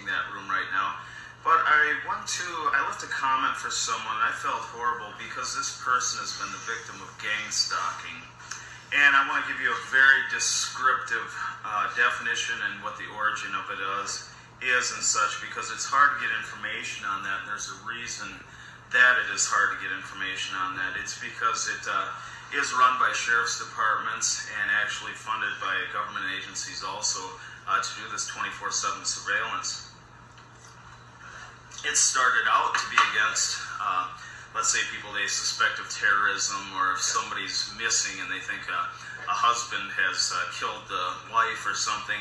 seeing that room right now. But I left a comment for someone, and I felt horrible because this person has been the victim of gang stalking. And I want to give you a very descriptive definition and what the origin of it is and such, because it's hard to get information on that, and there's a reason that it is hard to get information on that. It's because it is run by sheriff's departments and actually funded by government agencies also to do this 24/7 surveillance. It started out to be against, let's say, people they suspect of terrorism, or if somebody's missing and they think a husband has killed the wife or something,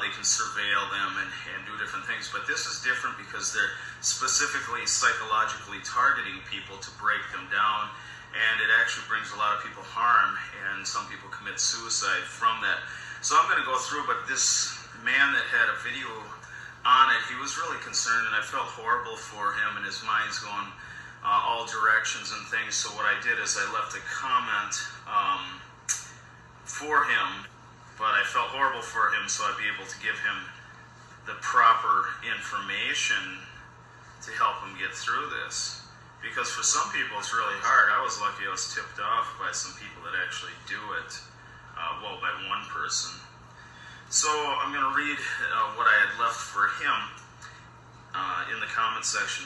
they can surveil them and do different things. But this is different because they're specifically psychologically targeting people to break them down, and it actually brings a lot of people harm, and some people commit suicide from that. So I'm going to go through, but this man that had a video on it, he was really concerned, and I felt horrible for him, and his mind's going all directions and things. So what I did is I left a comment for him, but I felt horrible for him, so I'd be able to give him the proper information to help him get through this. Because for some people it's really hard. I was lucky I was tipped off by some people that actually do it, by one person. So I'm going to read what I had left for him in the comment section.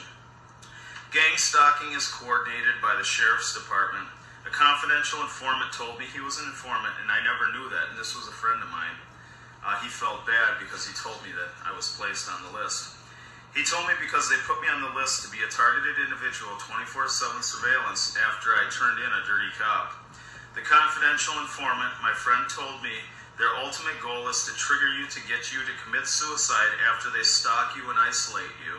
Gang stalking is coordinated by the sheriff's department. A confidential informant told me he was an informant, and I never knew that, and this was a friend of mine. He felt bad because he told me that I was placed on the list. He told me because they put me on the list to be a targeted individual, 24/7 surveillance, after I turned in a dirty cop. The confidential informant, my friend, told me their ultimate goal is to trigger you to get you to commit suicide after they stalk you and isolate you.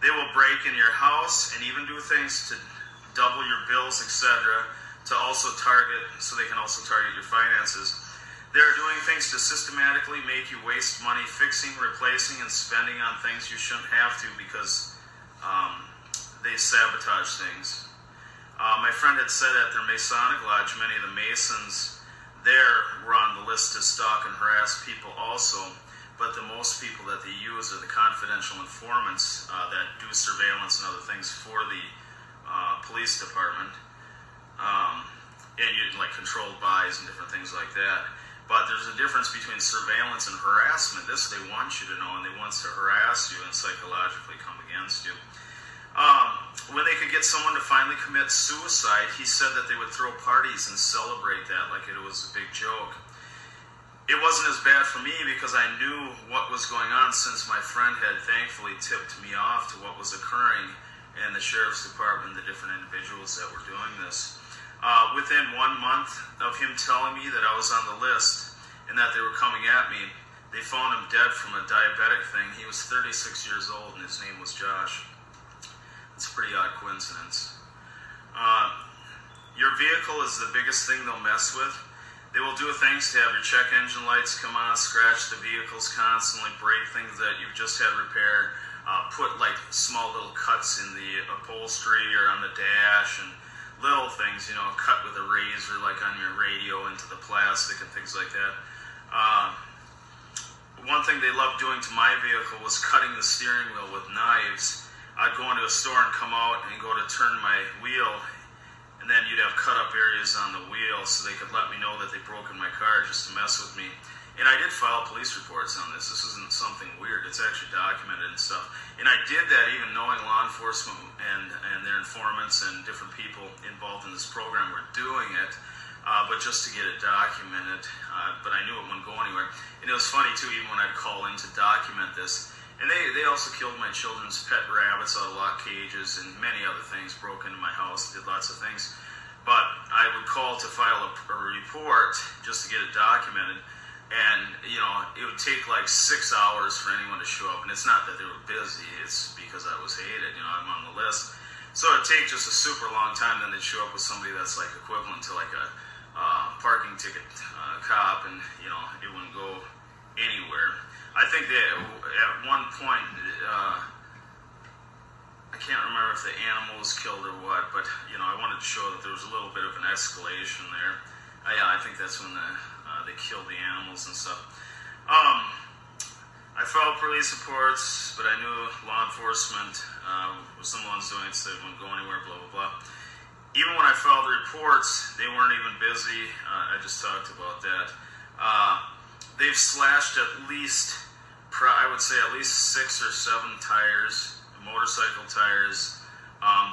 They will break in your house and even do things to double your bills, etc., to also target, so they can also target your finances. They are doing things to systematically make you waste money fixing, replacing, and spending on things you shouldn't have to because they sabotage things. My friend had said at their Masonic Lodge, many of the Masons there were on the list to stalk and harass people also, but the most people that they use are the confidential informants that do surveillance and other things for the police department, and you like controlled buys and different things like that. But there's a difference between surveillance and harassment. This they want you to know, and they want to harass you and psychologically come against you. When they could get someone to finally commit suicide, he said that they would throw parties and celebrate that like it was a big joke. It wasn't as bad for me because I knew what was going on, since my friend had thankfully tipped me off to what was occurring in the sheriff's department, the different individuals that were doing this. Within 1 month of him telling me that I was on the list and that they were coming at me, they found him dead from a diabetic thing. He was 36 years old and his name was Josh. It's a pretty odd coincidence. Your vehicle is the biggest thing they'll mess with. They will do things to have your check engine lights come on, scratch the vehicles constantly, break things that you've just had repaired, put like small little cuts in the upholstery or on the dash, and little things, cut with a razor like on your radio into the plastic and things like that. One thing they loved doing to my vehicle was cutting the steering wheel with knives. I'd go into a store and come out and go to turn my wheel, and then you'd have cut-up areas on the wheel so they could let me know that they'd broken my car just to mess with me. And I did file police reports on this. This isn't something weird. It's actually documented and stuff. And I did that even knowing law enforcement and their informants and different people involved in this program were doing it, but just to get it documented. But I knew it wouldn't go anywhere. And it was funny, too, even when I'd call in to document this. And they also killed my children's pet rabbits out of lock cages and many other things, broke into my house, did lots of things. But I would call to file a report just to get it documented. And, it would take like 6 hours for anyone to show up. And it's not that they were busy, it's because I was hated, I'm on the list. So it'd take just a super long time, then they'd show up with somebody that's like equivalent to like a parking ticket cop, and, it wouldn't go anywhere. I think that at one point, I can't remember if the animal was killed or what, but, I wanted to show that there was a little bit of an escalation there. I think that's when they killed the animals and stuff. I filed police reports, but I knew law enforcement was the ones doing it, so they wouldn't go anywhere, blah, blah, blah. Even when I filed the reports, they weren't even busy. I just talked about that. They've slashed at least, I would say at least 6 or 7 tires, motorcycle tires,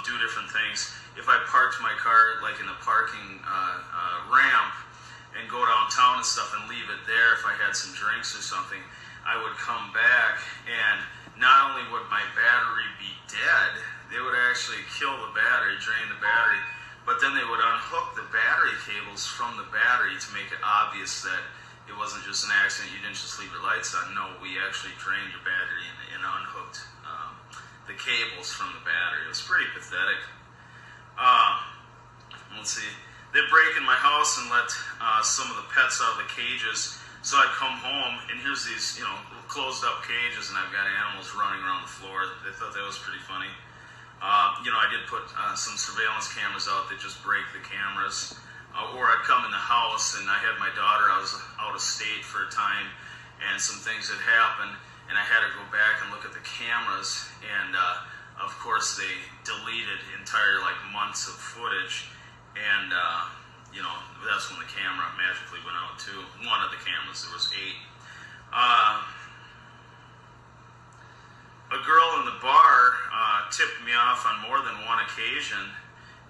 do different things. If I parked my car like in the parking ramp and go downtown and stuff and leave it there, if I had some drinks or something, I would come back and not only would my battery be dead, they would actually kill the battery, drain the battery, but then they would unhook the battery cables from the battery to make it obvious that it wasn't just an accident, you didn't just leave your lights on. No, we actually drained your battery and unhooked the cables from the battery. It was pretty pathetic. Let's see. They'd break in my house and let some of the pets out of the cages. So I'd come home, and here's these, closed up cages, and I've got animals running around the floor. They thought that was pretty funny. I did put some surveillance cameras out that just break the cameras. Or I'd come in the house, and I had my daughter, I was out of state for a time, and some things had happened, and I had to go back and look at the cameras, and of course they deleted entire months of footage, and that's when the camera magically went out too. One of the cameras, there was 8. A girl in the bar tipped me off on more than one occasion,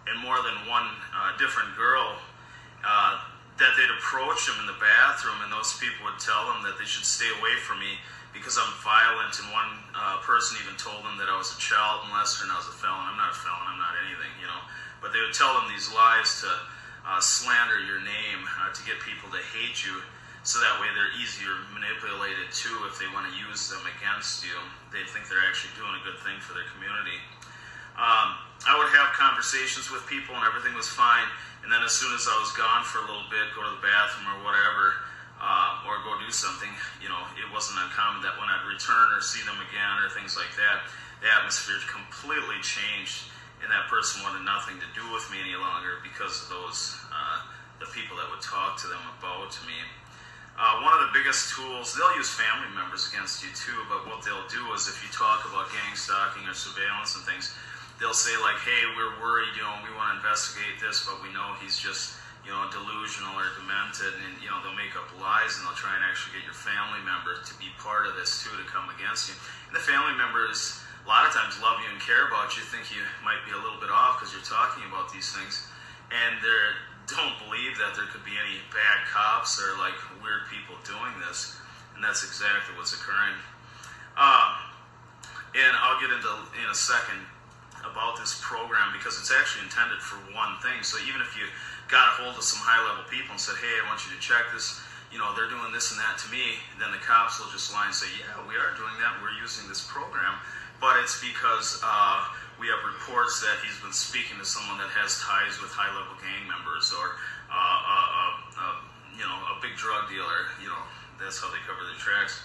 and more than one different girl, that they'd approach them in the bathroom, and those people would tell them that they should stay away from me because I'm violent, and one person even told them that I was a child molester and I was a felon. I'm not a felon, I'm not anything, but they would tell them these lies to slander your name, to get people to hate you, so that way they're easier manipulated too if they want to use them against you. They think they're actually doing a good thing for their community. I would have conversations with people and everything was fine, and then as soon as I was gone for a little bit, go to the bathroom or whatever, or go do something, it wasn't uncommon that when I'd return or see them again or things like that, the atmosphere completely changed, and that person wanted nothing to do with me any longer because of those, the people that would talk to them about me. One of the biggest tools, they'll use family members against you too, but what they'll do is if you talk about gang stalking or surveillance and things, they'll say hey, we're worried, we want to investigate this, but we know he's just, delusional or demented, and, they'll make up lies, and they'll try and actually get your family member to be part of this too, to come against you. And the family members, a lot of times, love you and care about you, think you might be a little bit off because you're talking about these things, and they don't believe that there could be any bad cops or, weird people doing this, and that's exactly what's occurring. And I'll get into in a second about this program because it's actually intended for one thing. So even if you got a hold of some high-level people and said, hey, I want you to check this, they're doing this and that to me, then the cops will just lie and say, yeah, we are doing that, we're using this program, but it's because we have reports that he's been speaking to someone that has ties with high-level gang members or a big drug dealer. That's how they cover their tracks.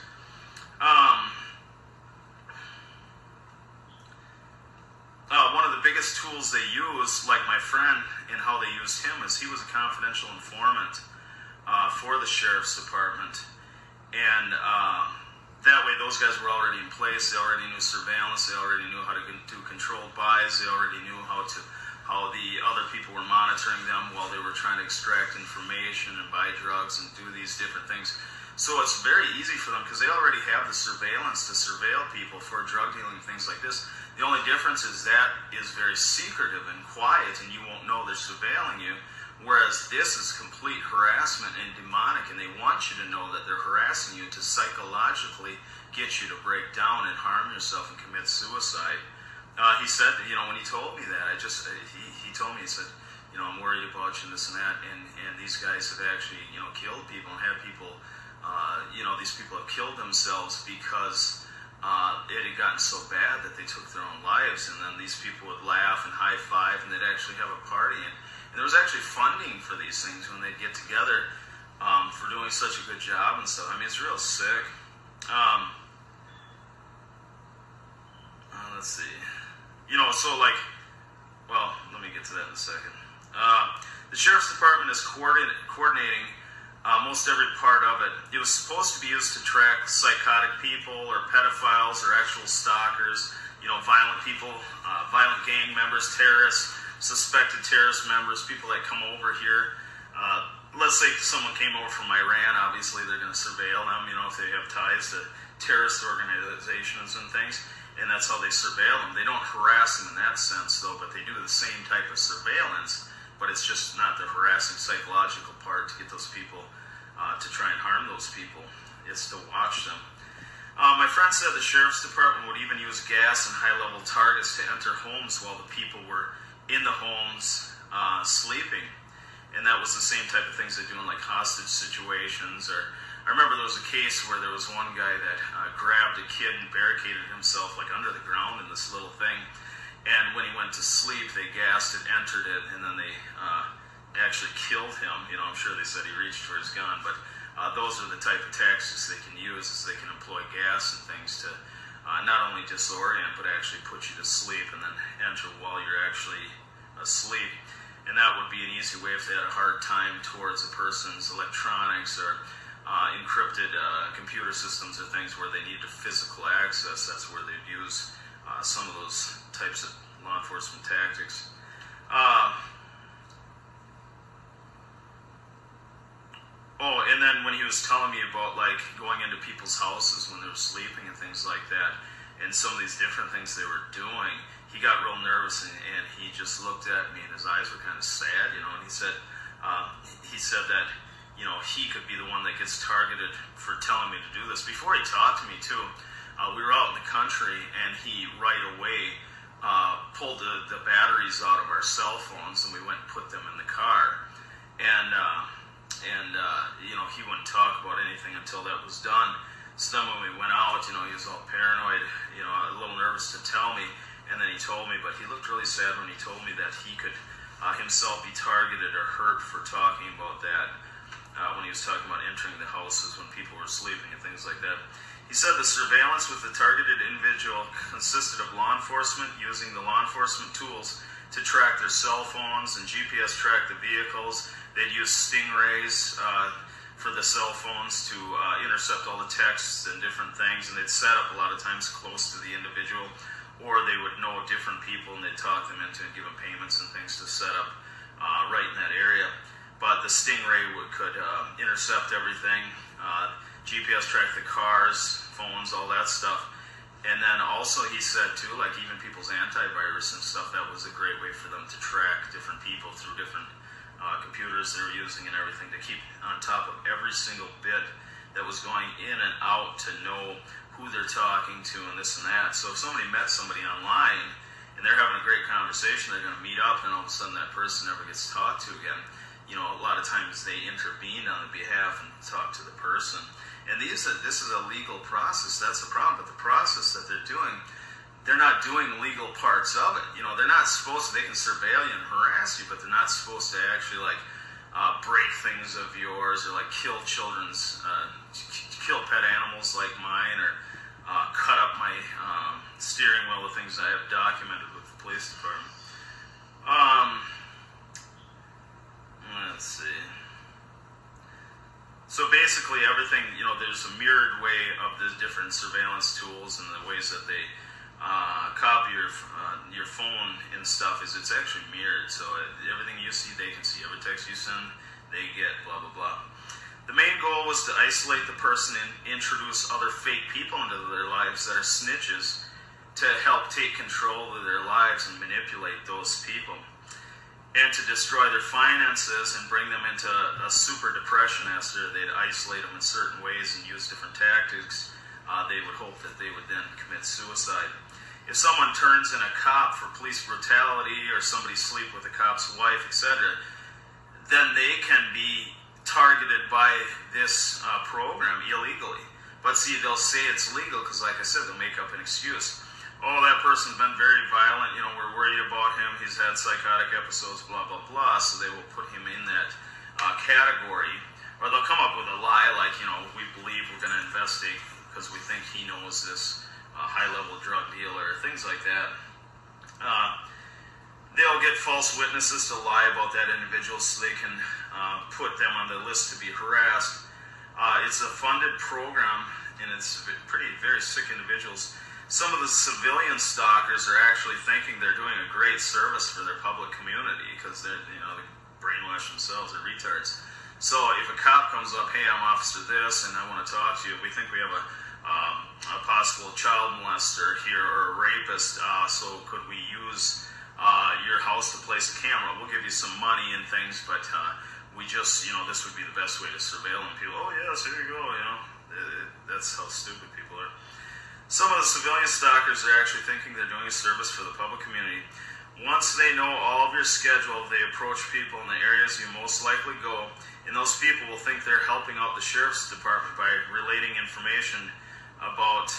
One of the biggest tools they use, like my friend, and how they used him, is he was a confidential informant for the sheriff's department. And that way, those guys were already in place. They already knew surveillance. They already knew how to do controlled buys. They already knew how the other people were monitoring them while they were trying to extract information and buy drugs and do these different things. So it's very easy for them because they already have the surveillance to surveil people for drug dealing and things like this. The only difference is that is very secretive and quiet, and you won't know they're surveilling you, whereas this is complete harassment and demonic, and they want you to know that they're harassing you to psychologically get you to break down and harm yourself and commit suicide. He said, when he told me that, he told me, he said, I'm worried about you and this and that, and these guys have actually, killed people and had people, these people have killed themselves because it had gotten so bad that they took their own lives, and then these people would laugh and high-five, and they'd actually have a party, and there was actually funding for these things when they'd get together for doing such a good job and stuff. I mean, it's real sick. Let's see. Let me get to that in a second. The Sheriff's Department is coordinating most every part of it. It was supposed to be used to track psychotic people or pedophiles or actual stalkers, violent people, violent gang members, terrorists, suspected terrorist members, people that come over here. Let's say someone came over from Iran, obviously they're going to surveil them, if they have ties to terrorist organizations and things, and that's how they surveil them. They don't harass them in that sense, though, but they do the same type of surveillance, but it's just not the harassing psychological part to get those people, to try and harm those people. It's to watch them. My friend said the sheriff's department would even use gas and high-level targets to enter homes while the people were in the homes sleeping. And that was the same type of things they do in like hostage situations. Or I remember there was a case where there was one guy that grabbed a kid and barricaded himself like under the ground in this little thing. And when he went to sleep, they gassed it, entered it, and then they actually killed him. I'm sure they said he reached for his gun, but those are the type of tactics they can use, is they can employ gas and things to not only disorient, but actually put you to sleep and then enter while you're actually asleep. And that would be an easy way if they had a hard time towards a person's electronics or encrypted computer systems or things where they needed physical access. That's where they'd use some of those types of law enforcement tactics. And then when he was telling me about like going into people's houses when they were sleeping and things like that, and some of these different things they were doing, he got real nervous and he just looked at me and his eyes were kind of sad, and he said that, he could be the one that gets targeted for telling me to do this. Before he talked to me too, we were out in the country and he right away pulled the batteries out of our cell phones and we went and put them in the car. And he wouldn't talk about anything until that was done. So then when we went out, he was all paranoid, a little nervous to tell me. And then he told me, but he looked really sad when he told me that he could himself be targeted or hurt for talking about that when he was talking about entering the houses when people were sleeping and things like that. He said the surveillance with the targeted individual consisted of law enforcement using the law enforcement tools to track their cell phones and GPS track the vehicles. They'd use stingrays for the cell phones to intercept all the texts and different things, and they'd set up a lot of times close to the individual, or they would know different people and they'd talk them into and give them payments and things to set up right in that area. But the stingray could intercept everything, GPS track the cars, phones, all that stuff. And then also he said too, like even people's antivirus and stuff, that was a great way for them to track different people through different computers they were using and everything, to keep on top of every single bit that was going in and out, to know who they're talking to and this and that. So if somebody met somebody online and they're having a great conversation, they're going to meet up, and all of a sudden that person never gets talked to again. A lot of times they intervene on the behalf and talk to the person. And this is a legal process. That's the problem. But the process that they're doing, they're not doing legal parts of it. They're not supposed to. They can surveil you and harass you, but they're not supposed to actually break things of yours or kill kill pet animals like mine, or cut up my steering wheel, the things I have documented with the police department. Let's see. So basically everything, there's a mirrored way of the different surveillance tools and the ways that they copy your phone and stuff, is it's actually mirrored. So everything you see, they can see. Every text you send, they get, blah, blah, blah. The main goal was to isolate the person and introduce other fake people into their lives that are snitches, to help take control of their lives and manipulate those people, and to destroy their finances and bring them into a super depression after they'd isolate them in certain ways and use different tactics. They would hope that they would then commit suicide. If someone turns in a cop for police brutality, or somebody sleep with a cop's wife, etc., then they can be targeted by this program illegally. But see, they'll say it's legal because, like I said, they'll make up an excuse. Oh, that person's been very violent, we're worried about him, he's had psychotic episodes, blah, blah, blah, so they will put him in that category. Or they'll come up with a lie like, we believe we're going to investigate because we think he knows this high-level drug dealer, things like that. They'll get false witnesses to lie about that individual so they can put them on the list to be harassed. It's a funded program, and it's very sick individuals. Some of the civilian stalkers are actually thinking they're doing a great service for their public community because they brainwash themselves, they're retards. So if a cop comes up, hey, I'm Officer this, and I want to talk to you, we think we have a possible child molester here or a rapist, so could we use your house to place a camera? We'll give you some money and things, but we just, this would be the best way to surveil them. People, oh yes, here you go, that's how stupid people are. Some of the civilian stalkers are actually thinking they're doing a service for the public community. Once they know all of your schedule, they approach people in the areas you most likely go, and those people will think they're helping out the sheriff's department by relating information about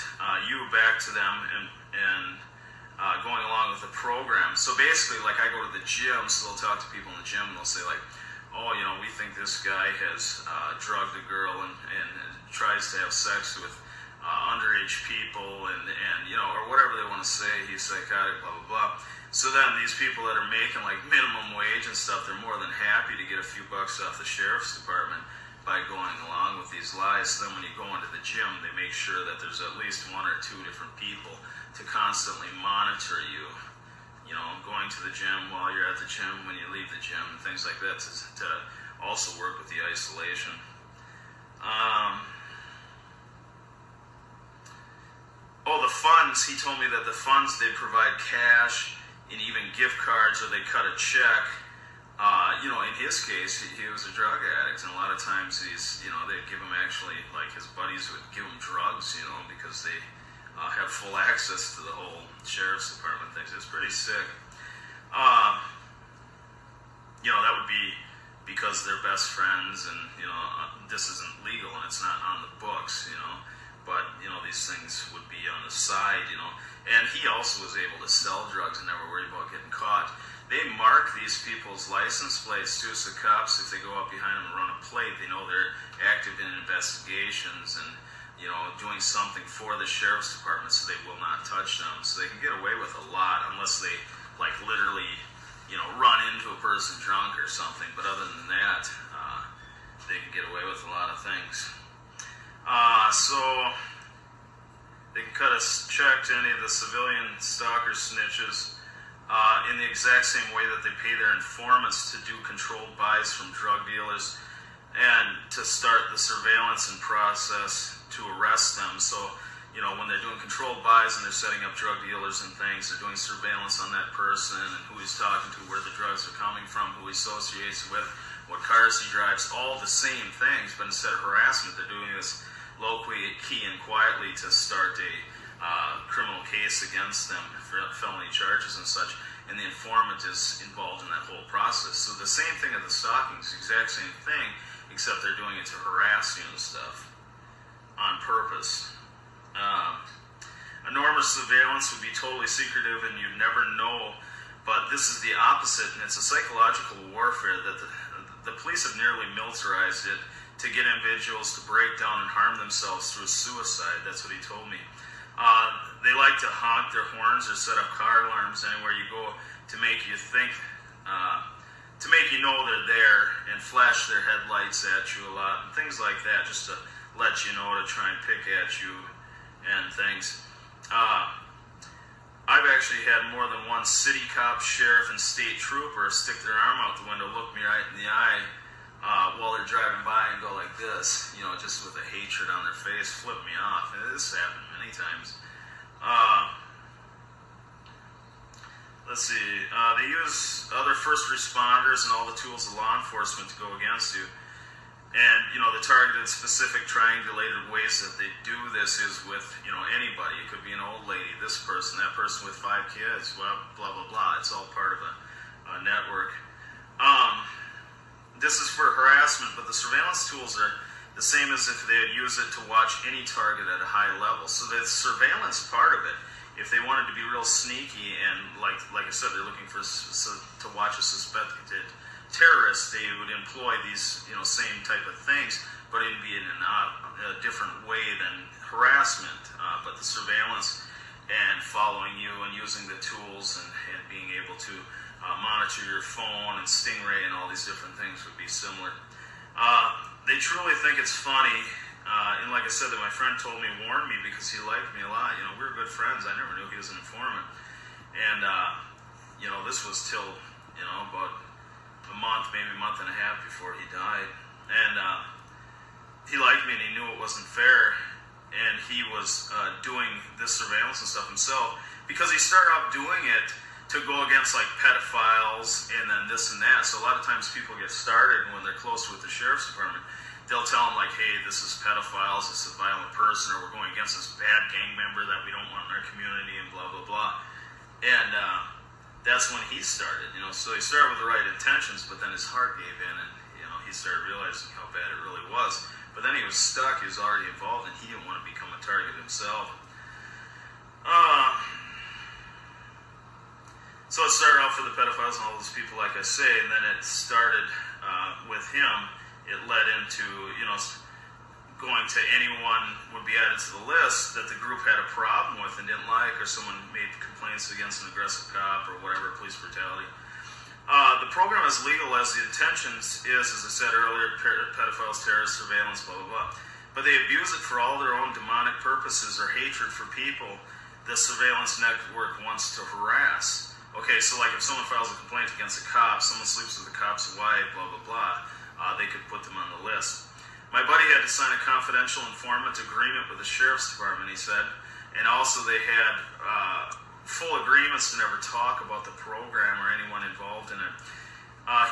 you back to them and going along with the program. So basically, like I go to the gym, so they'll talk to people in the gym, and they'll say like, oh, we think this guy has drugged a girl and tries to have sex with underage people and or whatever they want to say, he's psychotic, blah, blah, blah. So then these people that are making like minimum wage and stuff, they're more than happy to get a few bucks off the sheriff's department by going along with these lies. So then when you go into the gym, they make sure that there's at least one or two different people to constantly monitor you, going to the gym while you're at the gym, when you leave the gym, and things like that to also work with the isolation. The funds, he told me that the funds, they provide cash and even gift cards, or they cut a check. In his case, he was a drug addict, and a lot of times they'd give him actually, like his buddies would give him drugs, because they have full access to the whole sheriff's department things. It's pretty sick. That would be because they're best friends, and this isn't legal and it's not on the books, but these things would be on the side, and he also was able to sell drugs and never worry about getting caught. They mark these people's license plates too, so cops, if they go up behind them and run a plate, they know they're active in investigations and doing something for the sheriff's department, so they will not touch them. So they can get away with a lot, unless they literally run into a person drunk or something. But other than that, they can get away with a lot of things. So they can cut a check to any of the civilian stalker snitches in the exact same way that they pay their informants to do controlled buys from drug dealers and to start the surveillance and process to arrest them. So, when they're doing controlled buys and they're setting up drug dealers and things, they're doing surveillance on that person and who he's talking to, where the drugs are coming from, who he associates with, what cars he drives, all the same things. But instead of harassment, they're doing this low-key and quietly to start a criminal case against them for felony charges and such. And the informant is involved in that whole process. So the same thing of the stalking is the exact same thing, except they're doing it to harass you and stuff on purpose. Enormous surveillance would be totally secretive and you'd never know, but this is the opposite, and it's a psychological warfare that the police have nearly militarized it to get individuals to break down and harm themselves through suicide. That's what he told me. They like to honk their horns or set up car alarms anywhere you go to make you think, to make you know they're there, and flash their headlights at you a lot, and things like that, just to let you know, to try and pick at you and things. I've actually had more than one city cop, sheriff, and state trooper stick their arm out the window, look me right in the eye while they're driving by and go like this, just with a hatred on their face, flip me off. And this happened many times. Let's see. They use other first responders and all the tools of law enforcement to go against you. And, the targeted, specific, triangulated ways that they do this is with, anybody. It could be an old lady, this person, that person with 5 kids, blah, blah, blah, blah. It's all part of a network. This is for harassment, but the surveillance tools are the same as if they had used it to watch any target at a high level. So the surveillance part of it, if they wanted to be real sneaky and, like I said, they're looking to watch a suspected terrorists, they would employ these, same type of things, but it'd be in a different way than harassment. But the surveillance and following you and using the tools and being able to monitor your phone, and Stingray and all these different things would be similar. They truly think it's funny, and like I said, that my friend told me, warned me, because he liked me a lot. You know, we were good friends. I never knew he was an informant. And, you know, this was till, you know, about a month, maybe a month and a half before he died. And he liked me, and he knew it wasn't fair. And he was doing this surveillance and stuff himself, because he started off doing it to go against like pedophiles and then this and that. So a lot of times people get started when they're close with the sheriff's department. They'll tell them like, hey, this is pedophiles, this is a violent person, or we're going against this bad gang member that we don't want in our community, and blah, blah, blah. And that's when he started, you know. So he started with the right intentions, but then his heart gave in, and, you know, he started realizing how bad it really was. But then he was stuck, he was already involved, and he didn't want to become a target himself. So it started off for the pedophiles and all those people, like I say, and then it started with him. It led into, you know, going to anyone would be added to the list that the group had a problem with and didn't like, or someone made complaints against an aggressive cop or whatever, police brutality. The program is legal as the intentions is, as I said earlier, pedophiles, terrorists, surveillance, blah, blah, blah. But they abuse it for all their own demonic purposes or hatred for people the surveillance network wants to harass. Okay, so like if someone files a complaint against a cop, someone sleeps with the cop's wife, blah, blah, blah, they could put them on the list. My buddy had to sign a confidential informant agreement with the sheriff's department, he said, and also they had full agreements to never talk about the program or anyone involved in it.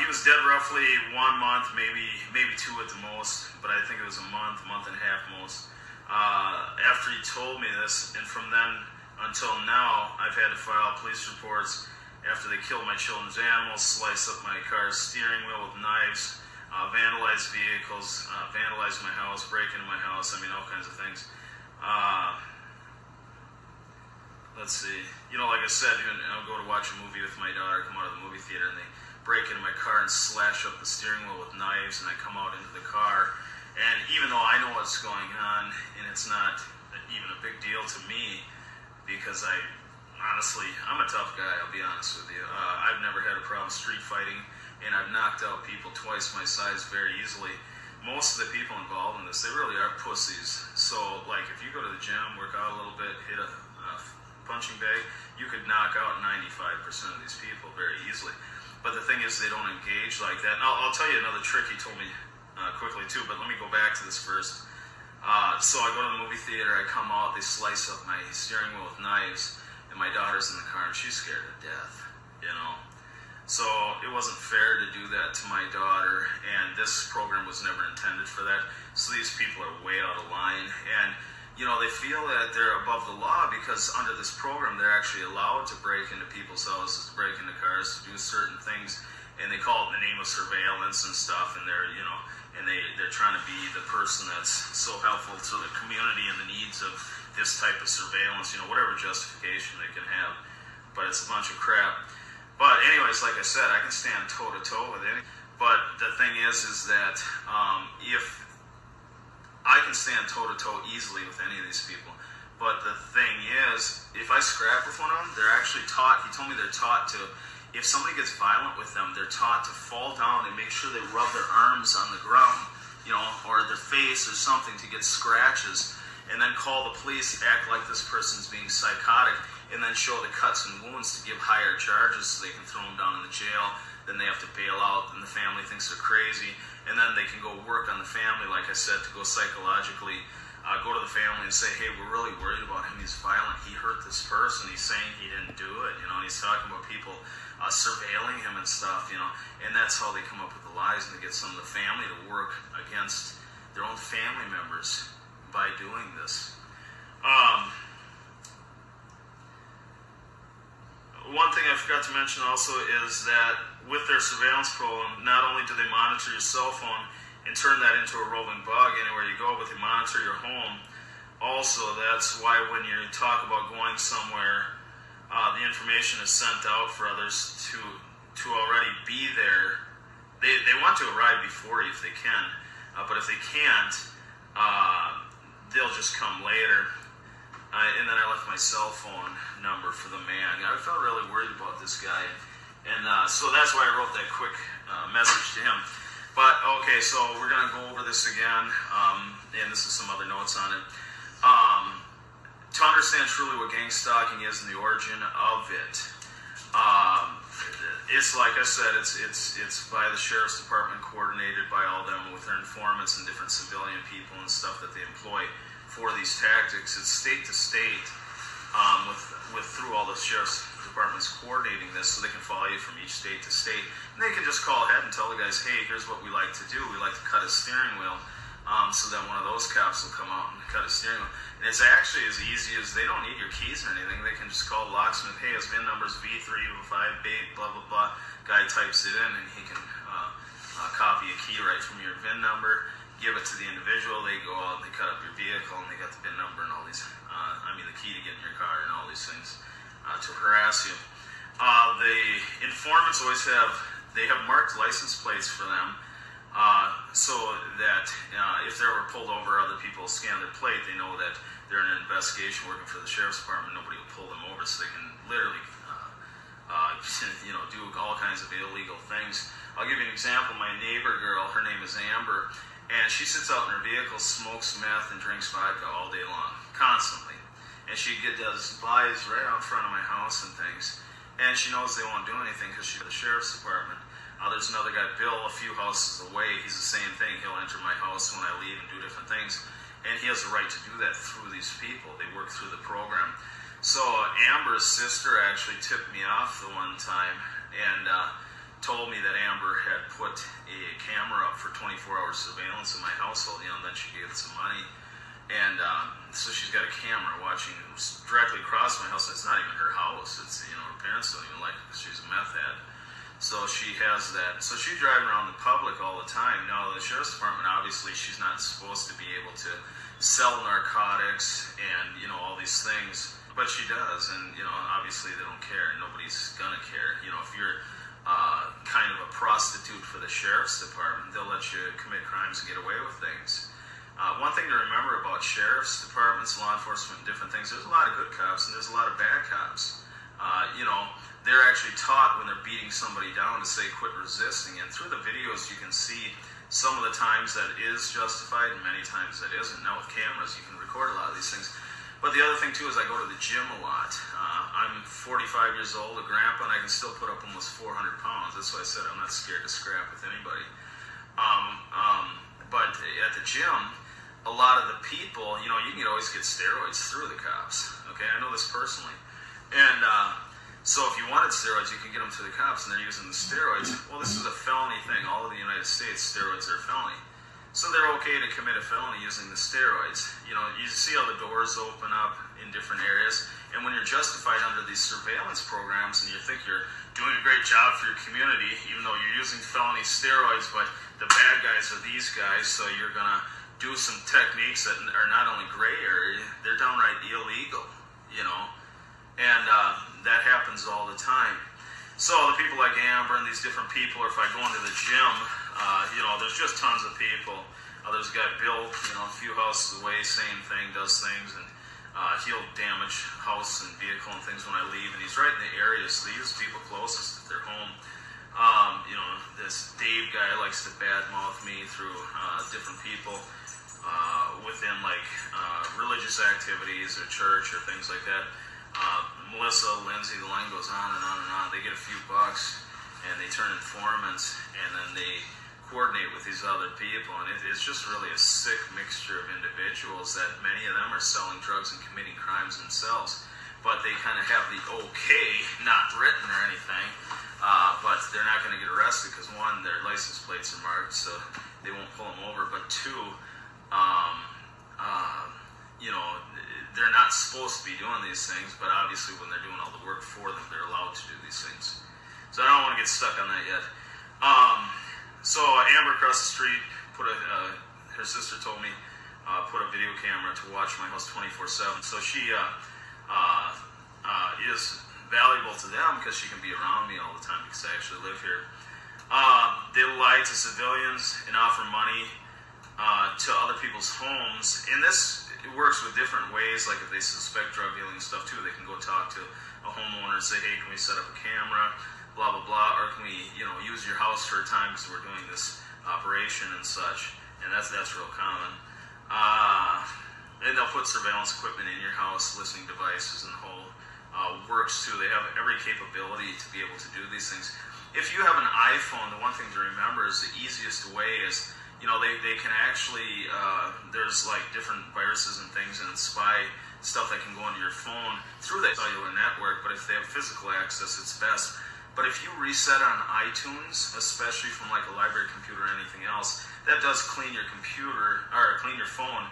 He was dead roughly 1 month, maybe 2 at the most, but I think it was a month and a half most, after he told me this. And from then until now, I've had to file police reports after they killed my children's animals, slice up my car's steering wheel with knives, vandalize vehicles, vandalize my house, break into my house, I mean, all kinds of things. Let's see, you know, like I said, I'll go to watch a movie with my daughter, come out of the movie theater, and they break into my car and slash up the steering wheel with knives, and I come out into the car, and even though I know what's going on, and it's not even a big deal to me, because honestly, I'm a tough guy, I'll be honest with you. I've never had a problem street fighting, and I've knocked out people twice my size very easily. Most of the people involved in this, they really are pussies. So, like, if you go to the gym, work out a little bit, hit a punching bag, you could knock out 95% of these people very easily. But the thing is, they don't engage like that. And I'll tell you another trick he told me quickly, too, but let me go back to this first. So I go to the movie theater, I come out, they slice up my steering wheel with knives, and my daughter's in the car, and she's scared to death, you know. So it wasn't fair to do that to my daughter, and this program was never intended for that. So these people are way out of line, and, you know, they feel that they're above the law because under this program, they're actually allowed to break into people's houses, to break into cars, to do certain things, and they call it in the name of surveillance and stuff, and they're, you know, and they're trying to be the person that's so helpful to the community and the needs of this type of surveillance, you know, whatever justification they can have. But it's a bunch of crap. But anyways, like I said, I can stand toe-to-toe with any. But the thing is that if I can stand toe-to-toe easily with any of these people. But the thing is, if I scrap with one of them, they're actually taught, he told me they're taught to, if somebody gets violent with them, they're taught to fall down and make sure they rub their arms on the ground, you know, or their face or something to get scratches, and then call the police, act like this person's being psychotic, and then show the cuts and wounds to give higher charges so they can throw them down in the jail. Then they have to bail out, and the family thinks they're crazy, and then they can go work on the family, like I said, to go psychologically, go to the family and say, hey, we're really worried about him, he's violent, he hurt this person, he's saying he didn't do it, you know, and he's talking about people surveilling him and stuff, you know, and that's how they come up with the lies, and they get some of the family to work against their own family members by doing this. One thing I forgot to mention also is that with their surveillance program, not only do they monitor your cell phone and turn that into a roving bug anywhere you go, but they monitor your home. Also, that's why when you talk about going somewhere, the information is sent out for others to already be there. They want to arrive before you if they can, but if they can't, they'll just come later. And then I left my cell phone number for the man. I felt really worried about this guy. And so that's why I wrote that quick message to him. But, okay, so we're going to go over this again, and this is some other notes on it. To understand truly what gang stalking is and the origin of it, it's like I said, it's by the Sheriff's Department, coordinated by all them with their informants and different civilian people and stuff that they employ for these tactics. It's state to state, with through all the Sheriff's Departments coordinating this, so they can follow you from each state to state. And they can just call ahead and tell the guys, hey, here's what we like to do. We like to cut a steering wheel. So then one of those cops will come out and cut a steering wheel. And it's actually as easy as, they don't need your keys or anything. They can just call the locksmith, hey, his VIN number's V305, blah, blah, blah. Guy types it in, and he can copy a key right from your VIN number, give it to the individual. They go out and they cut up your vehicle, and they got the VIN number and all these, the key to get in your car and all these things to harass you. The informants always have marked license plates for them, so that if they're ever pulled over, other people scan their plate, they know that they're in an investigation working for the Sheriff's Department. Nobody will pull them over, so they can literally do all kinds of illegal things. I'll give you an example. My neighbor girl, her name is Amber, and she sits out in her vehicle, smokes meth, and drinks vodka all day long, constantly. And she does buys right out front of my house and things. And she knows they won't do anything because she's the Sheriff's Department. There's another guy, Bill, a few houses away. He's the same thing. He'll enter my house when I leave and do different things. And he has the right to do that through these people. They work through the program. So Amber's sister actually tipped me off the one time and told me that Amber had put a camera up for 24-hour surveillance in my household. Then she gave it some money. And so she's got a camera watching directly across my house. It's not even her house. It's, her parents don't even like it because she's a meth head. So she has that. So she's driving around the public all the time. Now, the Sheriff's Department, obviously, she's not supposed to be able to sell narcotics and, all these things. But she does. And, obviously they don't care. Nobody's going to care. If you're kind of a prostitute for the Sheriff's Department, they'll let you commit crimes and get away with things. One thing to remember about Sheriff's Departments, law enforcement, and different things, there's a lot of good cops and there's a lot of bad cops. They're actually taught when they're beating somebody down to say, quit resisting. And through the videos, you can see some of the times that is justified and many times that isn't. Now with cameras, you can record a lot of these things. But the other thing, too, is I go to the gym a lot. I'm 45 years old, a grandpa, and I can still put up almost 400 pounds. That's why I said I'm not scared to scrap with anybody. But at the gym, a lot of the people, you can always get steroids through the cops. Okay, I know this personally. And so if you wanted steroids, you can get them to the cops, and they're using the steroids. Well, this is a felony thing. All of the United States, steroids are a felony. So they're okay to commit a felony using the steroids. You see how the doors open up in different areas. And when you're justified under these surveillance programs and you think you're doing a great job for your community, even though you're using felony steroids, but the bad guys are these guys, so you're going to do some techniques that are not only gray area, they're downright illegal, And that happens all the time. So the people like Amber and these different people, or if I go into the gym, there's just tons of people. There's a guy, Bill, a few houses away, same thing, does things, and he'll damage house and vehicle and things when I leave, and he's right in the area, so they use people closest if they're home. This Dave guy likes to badmouth me through different people within religious activities or church or things like that. Melissa, Lindsay, the line goes on and on and on. They get a few bucks and they turn informants, and then they coordinate with these other people, and it's just really a sick mixture of individuals that many of them are selling drugs and committing crimes themselves, but they kind of have the okay, not written or anything, but they're not going to get arrested because one, their license plates are marked, so they won't pull them over, but two, they're not supposed to be doing these things, but obviously when they're doing all the work for them, they're allowed to do these things. So I don't want to get stuck on that yet. So Amber across the street her sister told me, put a video camera to watch my house 24/7. So she is valuable to them because she can be around me all the time because I actually live here. They lie to civilians and offer money to other people's homes, and this works with different ways. Like if they suspect drug dealing and stuff too, they can go talk to a homeowner and say, hey, can we set up a camera? blah blah blah, or can we, use your house for a time because we're doing this operation and such, and that's real common. And they'll put surveillance equipment in your house, listening devices, and the whole works too. They have every capability to be able to do these things. If you have an iPhone, the one thing to remember is the easiest way is, they can actually, there's like different viruses and things and spy stuff that can go into your phone through that cellular network, but if they have physical access, it's best. But if you reset on iTunes, especially from like a library computer or anything else, that does clean your computer, or clean your phone,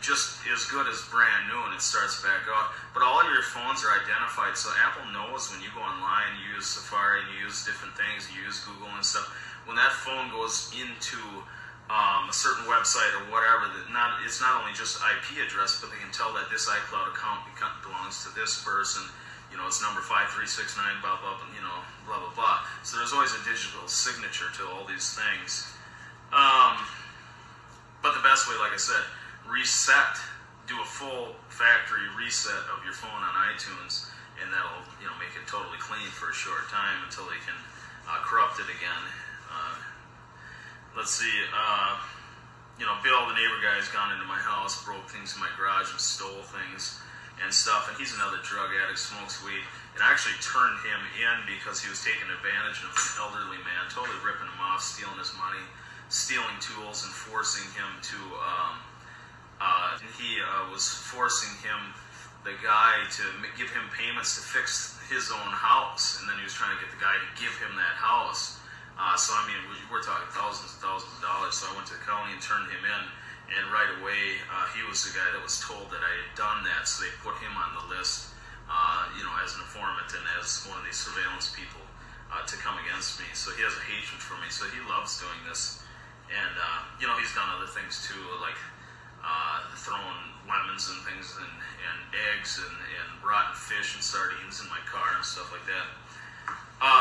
just as good as brand new, and it starts back up. But all of your phones are identified, so Apple knows when you go online, you use Safari, you use different things, you use Google and stuff. When that phone goes into a certain website or whatever, it's not only just IP address, but they can tell that this iCloud account belongs to this person. It's number 5369, blah blah, blah blah blah. So there's always a digital signature to all these things. But the best way, like I said, reset, do a full factory reset of your phone on iTunes, and that'll make it totally clean for a short time until they can corrupt it again. Let's see, Bill, the neighbor guy, has gone into my house, broke things in my garage, and stole things and stuff, and he's another drug addict, smokes weed, and I actually turned him in because he was taking advantage of an elderly man, totally ripping him off, stealing his money, stealing tools, and forcing him to, he was forcing the guy to give him payments to fix his own house, and then he was trying to get the guy to give him that house. So I mean, we're talking thousands and thousands of dollars. So I went to the county and turned him in, and right away he was the guy that was told that I had done that, so they put him on the list, as an informant and as one of these surveillance people to come against me. So he has a hatred for me. So he loves doing this, and he's done other things too, like throwing lemons and things and eggs and rotten fish and sardines in my car and stuff like that.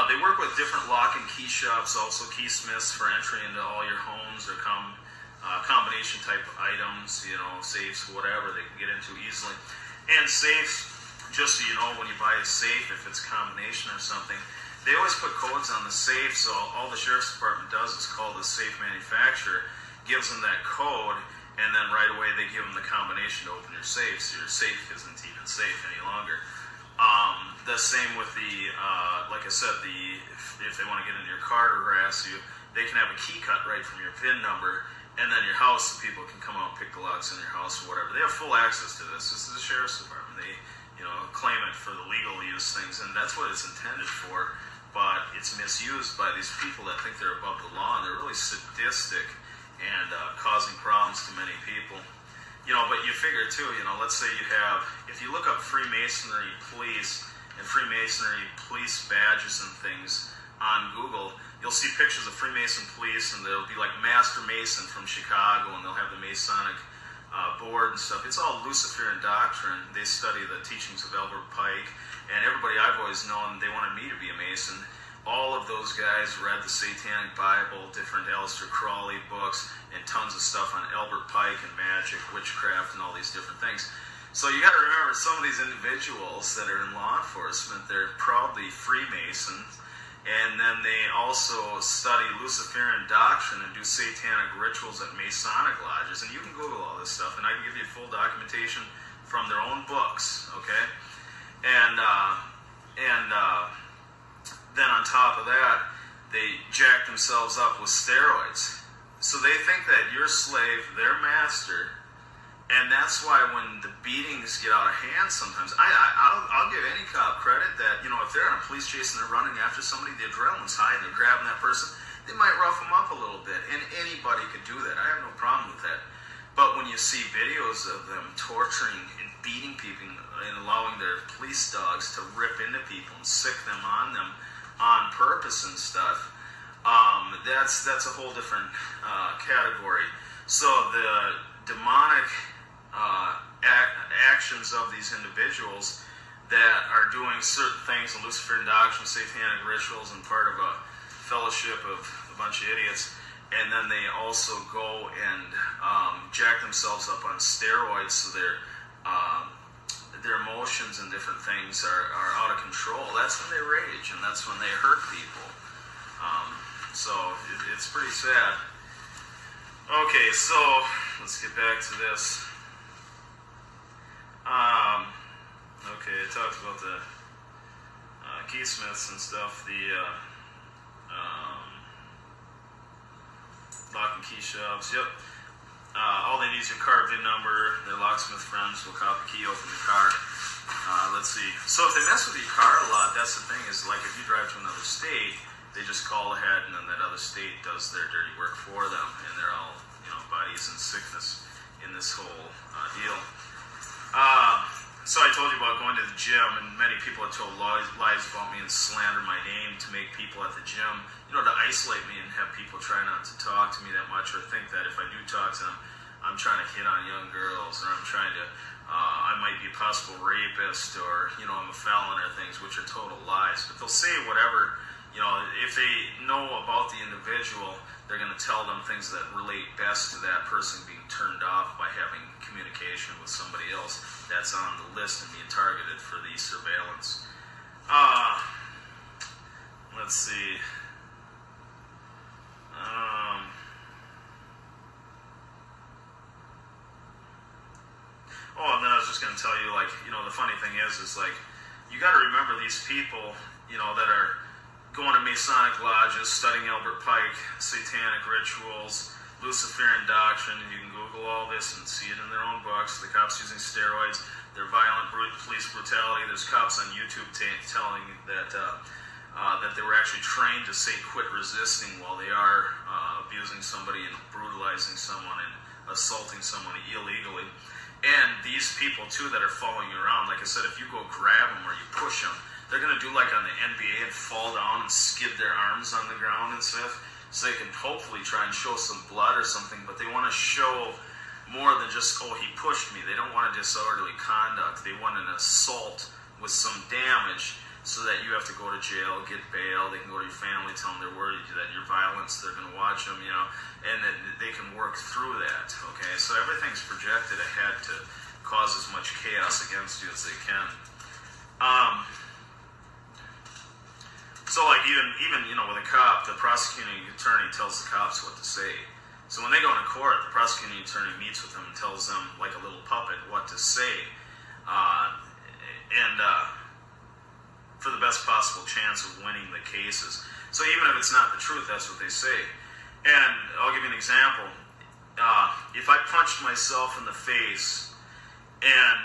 They work with different lock and key shops, also keysmiths for entry into all your homes, or combination type items, safes, whatever they can get into easily. And safes, just so you know, when you buy a safe, if it's a combination or something, they always put codes on the safe, so all the sheriff's department does is call the safe manufacturer, gives them that code, and then right away they give them the combination to open your safe, so your safe isn't even safe any longer. The same with the, like I said, if they want to get into your car to harass you, they can have a key cut right from your PIN number, and then your house, so people can come out and pick the locks in your house or whatever. They have full access to this. This is the sheriff's department. They, claim it for the legal use things, and that's what it's intended for, but it's misused by these people that think they're above the law, and they're really sadistic and causing problems to many people. But you figure too, let's say you have, if you look up Freemasonry police and Freemasonry police badges and things on Google, you'll see pictures of Freemason police, and they'll be like Master Mason from Chicago, and they'll have the Masonic board and stuff. It's all Luciferian doctrine. They study the teachings of Albert Pike, and everybody I've always known, they wanted me to be a Mason. All of those guys read the Satanic Bible, different Aleister Crowley books, and tons of stuff on Albert Pike and magic, witchcraft, and all these different things. So you got to remember, some of these individuals that are in law enforcement, they're proudly Freemasons, and then they also study Luciferian doctrine and do satanic rituals at Masonic lodges. And you can Google all this stuff, and I can give you full documentation from their own books, okay? And then on top of that, they jack themselves up with steroids. So they think that you're slave, their master, and that's why when the beatings get out of hand sometimes, I'll give any cop credit that, if they're on a police chase and they're running after somebody, the adrenaline's high and they're grabbing that person, they might rough them up a little bit, and anybody could do that. I have no problem with that. But when you see videos of them torturing and beating people and allowing their police dogs to rip into people and sick them on purpose and stuff, that's a whole different category. So the demonic actions of these individuals that are doing certain things in Luciferian doctrine, satanic rituals, and part of a fellowship of a bunch of idiots, and then they also go and jack themselves up on steroids, so they're their emotions and different things are out of control, that's when they rage, and that's when they hurt people. So it's pretty sad. Okay, so let's get back to this. Okay, I talked about the keysmiths and stuff, the lock and key shops. Yep. All they need is your car VIN number. Their locksmith friends will copy the key, open the car. Let's see. So if they mess with your car a lot, that's the thing, is like if you drive to another state, they just call ahead, and then that other state does their dirty work for them, and they're all, buddies in sickness in this whole deal. So I told you about going to the gym, and many people have told lies about me and slander my name to make people at the gym, to isolate me and have people try not to talk to me that much, or think that if I do talk to them, I'm trying to hit on young girls, or I'm trying to, I might be a possible rapist, or, I'm a felon, or things, which are total lies. But they'll say whatever. If they know about the individual, they're going to tell them things that relate best to that person being turned off by having communication with somebody else that's on the list and being targeted for the surveillance. Let's see. And then I was just going to tell you, the funny thing is you got to remember these people, that are going to Masonic lodges, studying Albert Pike, satanic rituals, Luciferian doctrine, and you can Google all this and see it in their own books. The cops using steroids, their violent police brutality. There's cops on YouTube telling that that they were actually trained to say quit resisting while they are abusing somebody and brutalizing someone and assaulting someone illegally. And these people, too, that are following you around, like I said, if you go grab them or you push them, they're going to do like on the NBA and fall down and skid their arms on the ground and stuff, so they can hopefully try and show some blood or something, but they want to show more than just, he pushed me. They don't want a disorderly conduct. They want an assault with some damage so that you have to go to jail, get bail. They can go to your family, tell them they're worried that your violence, they're going to watch them, and that they can work through that, okay? So everything's projected ahead to cause as much chaos against you as they can. So even with a cop, the prosecuting attorney tells the cops what to say. So when they go into court, the prosecuting attorney meets with them and tells them, like a little puppet, what to say, and for the best possible chance of winning the cases. So even if it's not the truth, that's what they say. And I'll give you an example. If I punched myself in the face and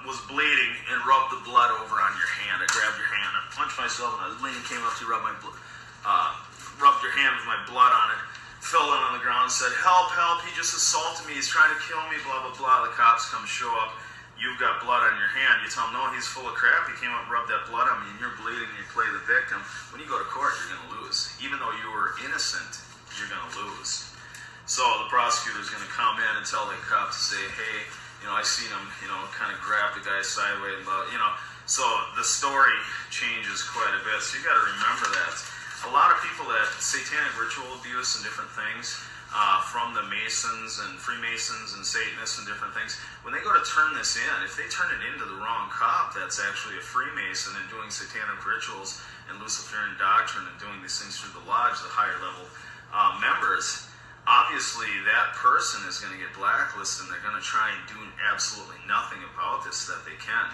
was bleeding and rubbed the blood over on your hand, I grabbed your hand, I punched myself, and the lady came up to rub rubbed your hand with my blood on it, fell down on the ground and said, help, he just assaulted me, he's trying to kill me, blah, blah, blah. The cops come show up, you've got blood on your hand, you tell them, no, he's full of crap, he came up and rubbed that blood on me, and you're bleeding, and you play the victim. When you go to court, you're going to lose. Even though you were innocent, you're going to lose. So the prosecutor's going to come in and tell the cop to say, hey, I seen him, kind of grab the guy sideways, so the story changes quite a bit. So you got to remember that. A lot of people that satanic ritual abuse and different things, from the Masons and Freemasons and Satanists and different things, when they go to turn this in, if they turn it into the wrong cop that's actually a Freemason and doing satanic rituals and Luciferian doctrine and doing these things through the lodge, the higher level members, obviously that person is going to get blacklisted, and they're going to try and do absolutely nothing about this that they can.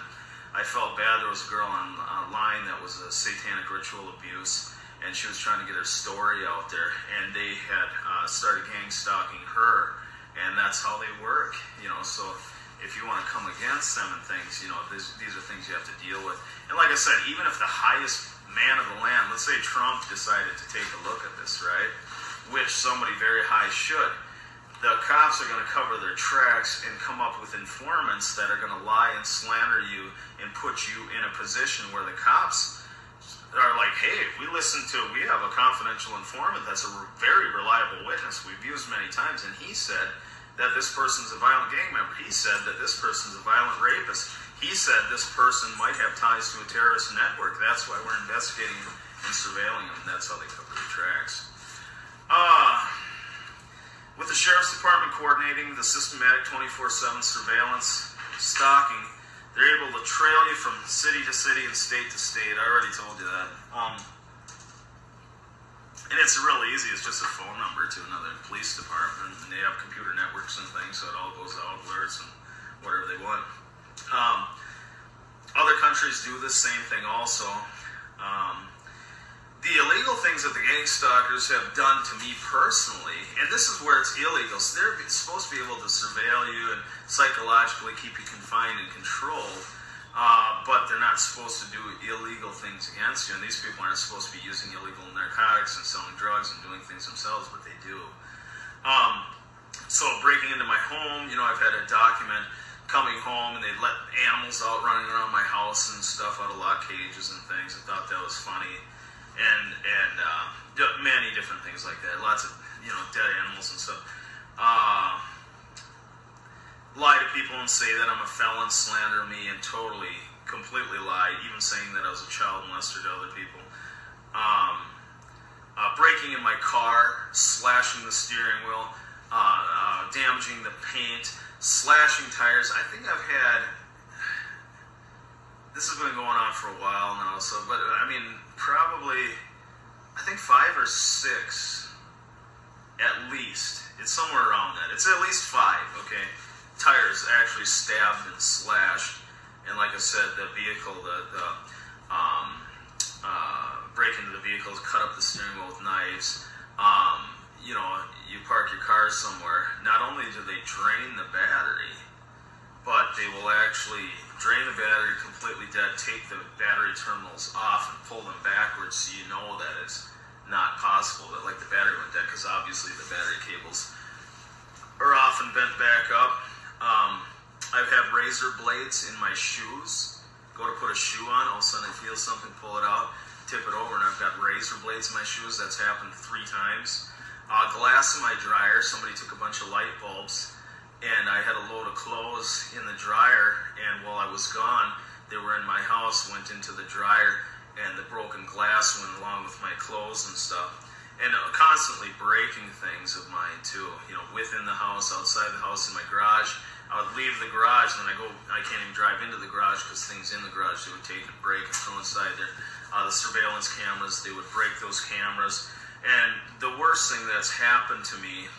I felt bad. There was a girl online that was a satanic ritual abuse, and she was trying to get her story out there, and they had started gangstalking her, and that's how they work, so if you want to come against them and things, these are things you have to deal with. And like I said, even if the highest man of the land, let's say Trump decided to take a look at this, right, which somebody very high should, the cops are going to cover their tracks and come up with informants that are going to lie and slander you and put you in a position where the cops are like, hey, we have a confidential informant that's a very reliable witness we've used many times, and he said that this person's a violent gang member. He said that this person's a violent rapist. He said this person might have ties to a terrorist network. That's why we're investigating and surveilling them. That's how they cover their tracks. With the Sheriff's Department coordinating the systematic 24/7 surveillance, stalking, They're able to trail you from city to city and state to state. I already told you that. And it's real easy. It's just a phone number to another police department. And they have computer networks and things, so it all goes out, alerts and whatever they want. Other countries do the same thing also. The illegal things that the gang stalkers have done to me personally, and this is where it's illegal, so they're supposed to be able to surveil you and psychologically keep you confined and controlled, but they're not supposed to do illegal things against you, and these people aren't supposed to be using illegal narcotics and selling drugs and doing things themselves, but they do. So breaking into my home, I've had a document coming home, and they'd let animals out running around my house and stuff out of lock cages and things. I thought that was funny. And many different things like that. Lots of, dead animals and stuff. Lie to people and say that I'm a felon, slander me, and completely lie, even saying that I was a child molester to other people. Breaking in my car, slashing the steering wheel, damaging the paint, slashing tires. I think I've had... This has been going on for a while now, but probably, I think 5 or 6, at least. It's somewhere around that. It's at least 5, okay? Tires actually stabbed and slashed, and like I said, the vehicle, break into the vehicle, cut up the steering wheel with knives. You park your car somewhere. Not only do they drain the battery, but they will actually drain the battery completely dead, take the battery terminals off and pull them backwards so you know that it's not possible that the battery went dead, because obviously the battery cables are often bent back up. I've had razor blades in my shoes. Go to put a shoe on, all of a sudden I feel something, pull it out, tip it over, and I've got razor blades in my shoes. That's happened 3 times. Glass in my dryer. Somebody took a bunch of light bulbs, and I had a load of clothes in the dryer, and while I was gone, they were in my house, went into the dryer, and the broken glass went along with my clothes and stuff. And constantly breaking things of mine too, within the house, outside the house, in my garage. I would leave the garage, and I can't even drive into the garage because things in the garage they would take and break and throw inside there. The surveillance cameras, they would break those cameras. And the worst thing that's happened to me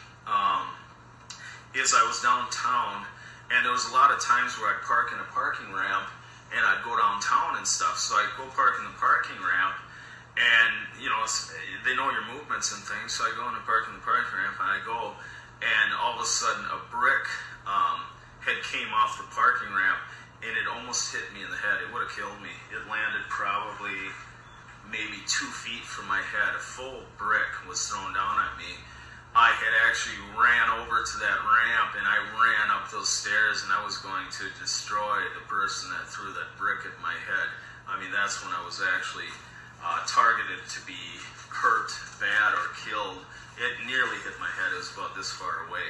is I was downtown, and there was a lot of times where I'd park in a parking ramp, and I'd go downtown and stuff. So I'd go park in the parking ramp, and they know your movements and things. So I go in and park in the parking ramp, and I go, and all of a sudden a brick head came off the parking ramp, and it almost hit me in the head. It would have killed me. It landed probably maybe 2 feet from my head. A full brick was thrown down at me. I had actually ran over to that ramp, and I ran up those stairs, and I was going to destroy the person that threw that brick at my head. That's when I was actually targeted to be hurt bad or killed. It nearly hit my head. It was about this far away.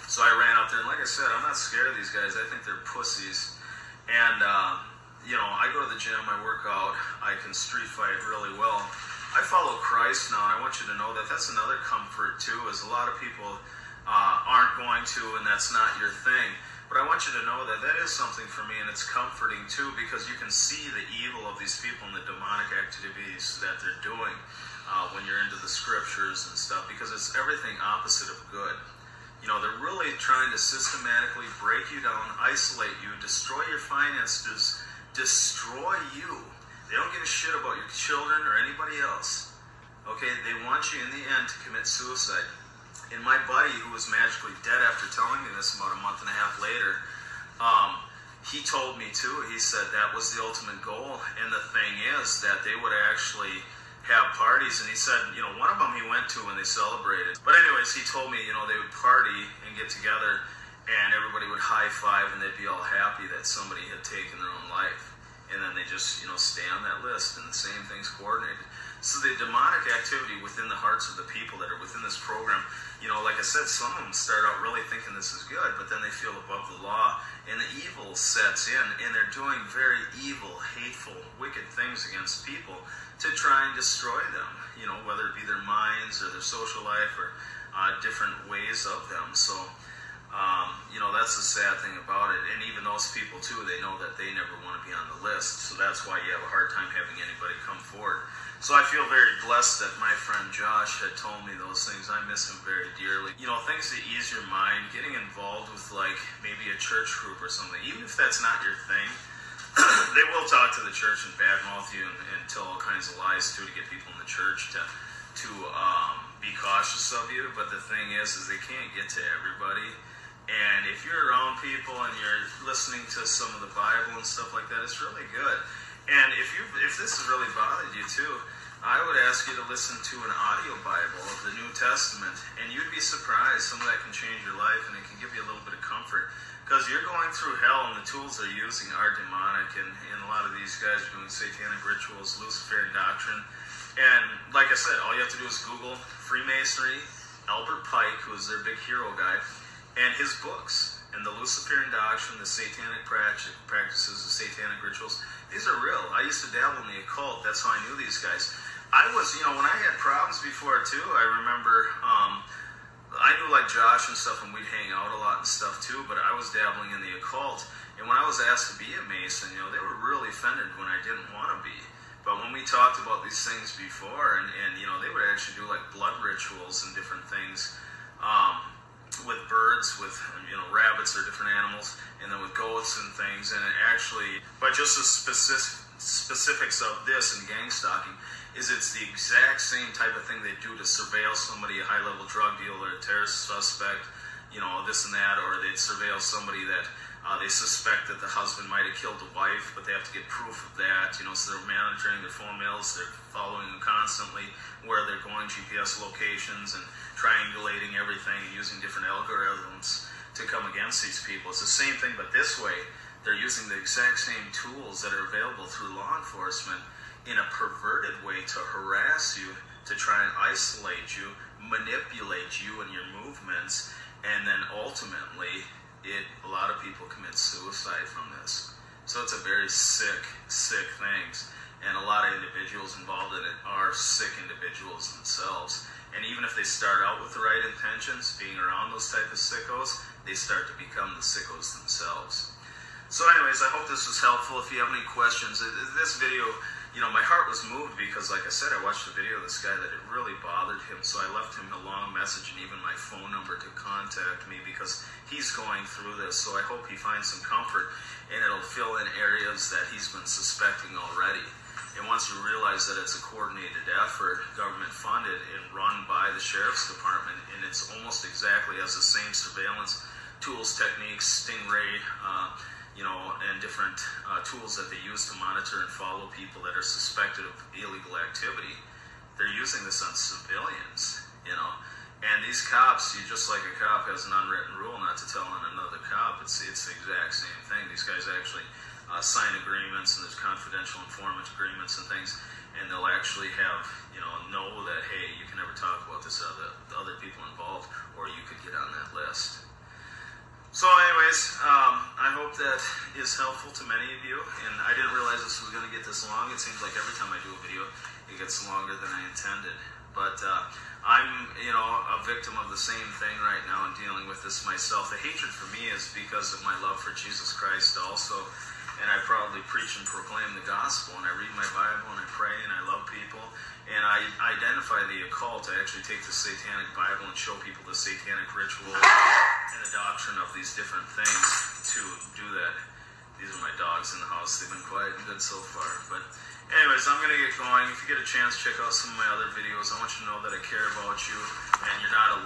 So I ran up there, and like I said, I'm not scared of these guys. I think they're pussies. And I go to the gym, I work out, I can street fight really well. I follow Christ now, and I want you to know that that's another comfort too, is a lot of people aren't going to, and that's not your thing. But I want you to know that that is something for me, and it's comforting too, because you can see the evil of these people and the demonic activities that they're doing when you're into the scriptures and stuff, because it's everything opposite of good. They're really trying to systematically break you down, isolate you, destroy your finances, destroy you. They don't give a shit about your children or anybody else. Okay, they want you in the end to commit suicide. And my buddy, who was magically dead after telling me this about a month and a half later, he told me too, he said that was the ultimate goal. And the thing is that they would actually have parties, and he said, one of them he went to when they celebrated. But anyways, he told me, they would party and get together, and everybody would high five, and they'd be all happy that somebody had taken their own life. And then they just, stay on that list, and the same thing's coordinated. So the demonic activity within the hearts of the people that are within this program, like I said, some of them start out really thinking this is good, but then they feel above the law, and the evil sets in, and they're doing very evil, hateful, wicked things against people to try and destroy them, whether it be their minds or their social life or different ways of them. So That's the sad thing about it. And even those people too, they know that they never want to be on the list. So that's why you have a hard time having anybody come forward. So I feel very blessed that my friend Josh had told me those things. I miss him very dearly. Things that ease your mind, getting involved with like maybe a church group or something, even if that's not your thing. They will talk to the church and badmouth you and tell all kinds of lies too to get people in the church to be cautious of you. But the thing is they can't get to everybody. And if you're around people and you're listening to some of the Bible and stuff like that, it's really good. And if this has really bothered you too, I would ask you to listen to an audio Bible of the New Testament, and you'd be surprised. Some of that can change your life, and it can give you a little bit of comfort. Because you're going through hell, and the tools they're using are demonic, and a lot of these guys are doing satanic rituals, Luciferian doctrine. And like I said, all you have to do is Google Freemasonry, Albert Pike, who is their big hero guy, and his books, and the Luciferian doctrine, the satanic practices, the satanic rituals. These are real. I used to dabble in the occult. That's how I knew these guys. I was, when I had problems before too, I remember, I knew like Josh and stuff, and we'd hang out a lot and stuff too, but I was dabbling in the occult. And when I was asked to be a Mason, they were really offended when I didn't want to be. But when we talked about these things before, and they would actually do like blood rituals and different things, with birds, with rabbits or different animals, and then with goats and things, and it actually, but just the specifics of this and gangstalking is it's the exact same type of thing they do to surveil somebody, a high-level drug dealer, a terrorist suspect, this and that, or they'd surveil somebody that they suspect that the husband might have killed the wife, but they have to get proof of that, so they're monitoring their phone bills, they're following them constantly, where they're going, GPS locations, and triangulating everything and using different algorithms to come against these people. It's the same thing, but this way, they're using the exact same tools that are available through law enforcement in a perverted way to harass you, to try and isolate you, manipulate you and your movements, and then ultimately, a lot of people commit suicide from this. So it's a very sick thing. And a lot of individuals involved in it are sick individuals themselves. And even if they start out with the right intentions, being around those type of sickos, they start to become the sickos themselves. So anyways, I hope this was helpful. If you have any questions, this video, my heart was moved because, like I said, I watched the video of this guy that it really bothered him. So I left him a long message and even my phone number to contact me because he's going through this. So I hope he finds some comfort and it'll fill in areas that he's been suspecting already. And once you realize that it's a coordinated effort, government funded and run by the Sheriff's Department, and it's almost exactly has the same surveillance tools, techniques, Stingray, and different tools that they use to monitor and follow people that are suspected of illegal activity. They're using this on civilians, And these cops, just like a cop has an unwritten rule not to tell on another cop, it's the exact same thing. These guys actually sign agreements, and there's confidential informant agreements and things, and they'll actually have, know that, hey, you can never talk about this to the other people involved, or you could get on that list. So anyways, I hope that is helpful to many of you, and I didn't realize this was going to get this long. It seems like every time I do a video, it gets longer than I intended. But I'm, a victim of the same thing right now and dealing with this myself. The hatred for me is because of my love for Jesus Christ also. And I proudly preach and proclaim the gospel, and I read my Bible, and I pray, and I love people, and I identify the occult. I actually take the satanic Bible and show people the satanic ritual and the doctrine of these different things to do that. These are my dogs in the house. They've been quiet and good so far. But anyways, I'm going to get going. If you get a chance, check out some of my other videos. I want you to know that I care about you, and you're not alone.